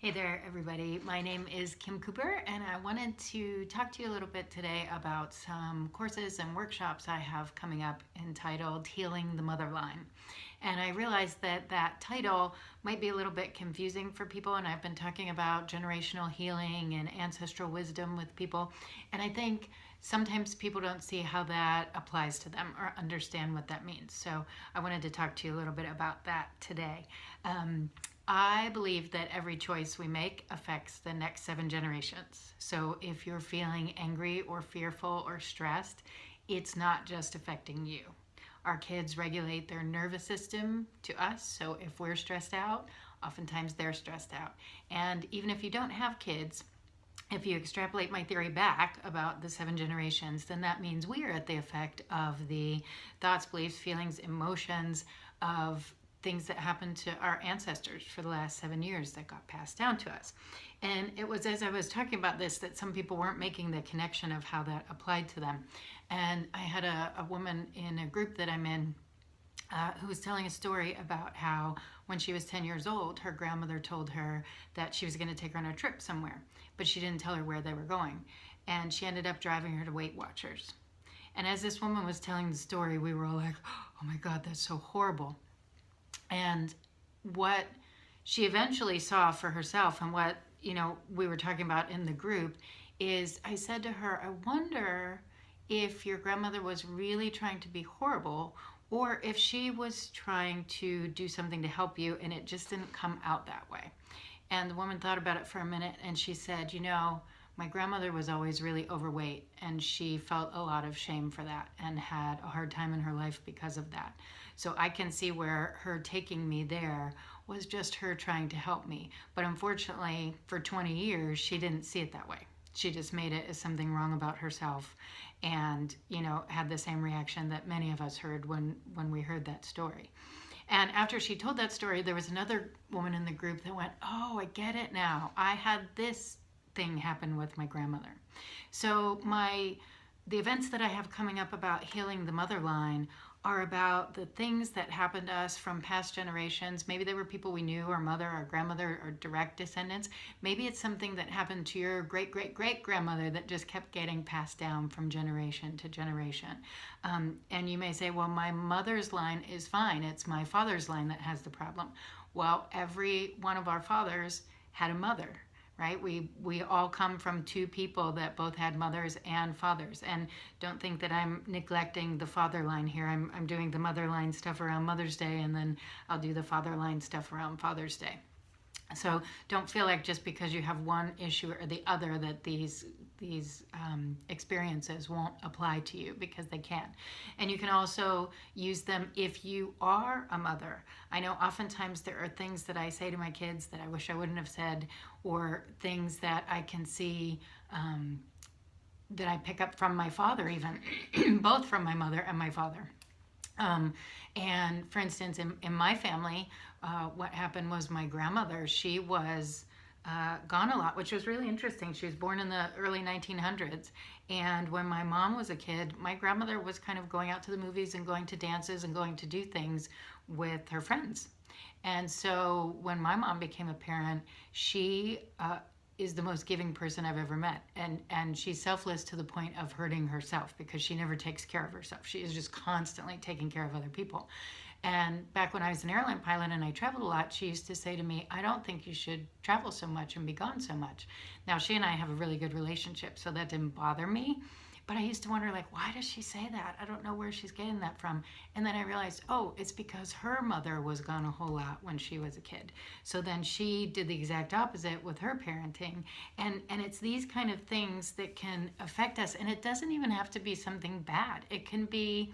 Hey there, everybody. My name is Kim Cooper, and I wanted to talk to you a little bit today about some courses and workshops I have coming up entitled Healing the Motherline. And I realized that that title might be a little bit confusing for people, and I've been talking about generational healing and ancestral wisdom with people, and I think sometimes people don't see how that applies to them or understand what that means. So I wanted to talk to you a little bit about that today. I believe that every choice we make affects the next 7 generations. So if you're feeling angry or fearful or stressed, it's not just affecting you. Our kids regulate their nervous system to us, so if we're stressed out, oftentimes they're stressed out. And even if you don't have kids, if you extrapolate my theory back about the 7 generations, then that means we are at the effect of the thoughts, beliefs, feelings, emotions of things that happened to our ancestors for the last 7 years that got passed down to us. And it was as I was talking about this that some people weren't making the connection of how that applied to them. And I had a woman in a group that I'm in who was telling a story about how when she was 10 years old, her grandmother told her that she was going to take her on a trip somewhere, but she didn't tell her where they were going. And she ended up driving her to Weight Watchers. And as this woman was telling the story, we were all like, oh my God, that's so horrible. And what she eventually saw for herself, and what we were talking about in the group, is I said to her, I wonder if your grandmother was really trying to be horrible, or if she was trying to do something to help you and it just didn't come out that way. And the woman thought about it for a minute, and she said, my grandmother was always really overweight, and she felt a lot of shame for that and had a hard time in her life because of that. So I can see where her taking me there was just her trying to help me. But unfortunately, for 20 years, she didn't see it that way. She just made it as something wrong about herself, and had the same reaction that many of us heard when we heard that story. And after she told that story, there was another woman in the group that went, oh, I get it now. I had this thing happen with my grandmother. So the events that I have coming up about healing the motherline are about the things that happened to us from past generations. Maybe they were people we knew, our mother, our grandmother, or direct descendants. Maybe it's something that happened to your great-great-great-grandmother that just kept getting passed down from generation to generation. And you may say, well, my mother's line is fine. It's my father's line that has the problem. Well, every one of our fathers had a mother, right? We all come from 2 people that both had mothers and fathers. And don't think that I'm neglecting the father line here. I'm doing the mother line stuff around Mother's Day, and then I'll do the father line stuff around Father's Day. So don't feel like just because you have one issue or the other that these experiences won't apply to you, because they can. And you can also use them if you are a mother. I know oftentimes there are things that I say to my kids that I wish I wouldn't have said, or things that I can see that I pick up from my father even, both from my mother and my father. And for instance, in my family, what happened was my grandmother, she was gone a lot, which was really interesting. She was born in the early 1900s. And when my mom was a kid, my grandmother was kind of going out to the movies and going to dances and going to do things with her friends. And so when my mom became a parent, she is the most giving person I've ever met. And she's selfless to the point of hurting herself, because she never takes care of herself. She is just constantly taking care of other people. And back when I was an airline pilot and I traveled a lot, she used to say to me, I don't think you should travel so much and be gone so much. Now, she and I have a really good relationship, so that didn't bother me. But I used to wonder, why does she say that? I don't know where she's getting that from. And then I realized, oh, it's because her mother was gone a whole lot when she was a kid. So then she did the exact opposite with her parenting. And it's these kind of things that can affect us. And it doesn't even have to be something bad. It can be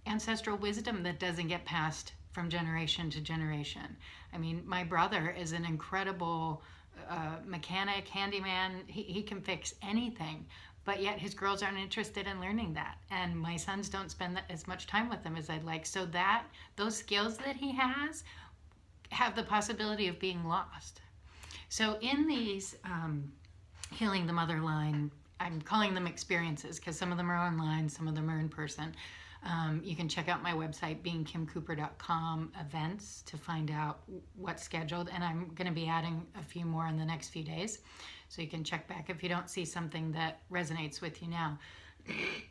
ancestral wisdom that doesn't get passed from generation to generation. I mean, my brother is an incredible mechanic, handyman. He can fix anything. But yet his girls aren't interested in learning that. And my sons don't spend as much time with them as I'd like. So those skills that he has have the possibility of being lost. So in these Healing the Motherline, I'm calling them experiences because some of them are online, some of them are in person. You can check out my website, beingkimcooper.com events, to find out what's scheduled. And I'm going to be adding a few more in the next few days. So you can check back if you don't see something that resonates with you now.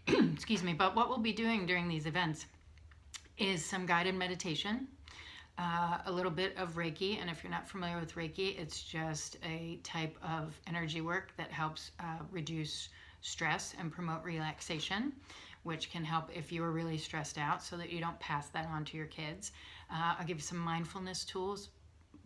Excuse me. But what we'll be doing during these events is some guided meditation, a little bit of Reiki. And if you're not familiar with Reiki, it's just a type of energy work that helps reduce stress and promote relaxation, which can help if you are really stressed out so that you don't pass that on to your kids. I'll give you some mindfulness tools,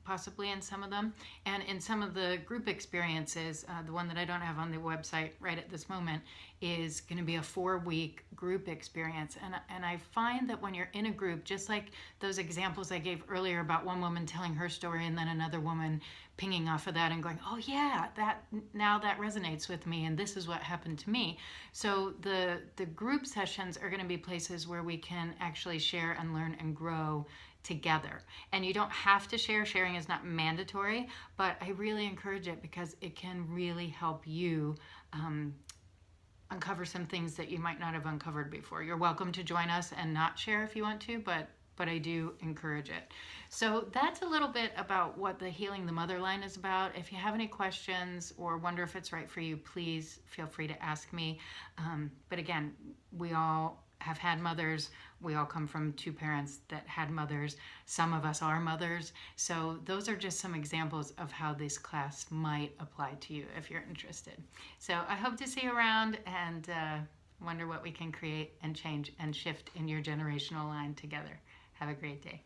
possibly in some of them. And in some of the group experiences, the one that I don't have on the website right at this moment is going to be a 4-week group experience. And I find that when you're in a group, just like those examples I gave earlier about one woman telling her story and then another woman pinging off of that and going, oh yeah, now that resonates with me, and this is what happened to me. So the group sessions are going to be places where we can actually share and learn and grow together. And you don't have to share. Sharing is not mandatory, but I really encourage it because it can really help you uncover some things that you might not have uncovered before. You're welcome to join us and not share if you want to, but I do encourage it. So that's a little bit about what the Healing the Mother line is about. If you have any questions or wonder if it's right for you, please feel free to ask me. But again, we all have had mothers. We all come from 2 parents that had mothers. Some of us are mothers. So those are just some examples of how this class might apply to you if you're interested. So I hope to see you around, and wonder what we can create and change and shift in your generational line together. Have a great day.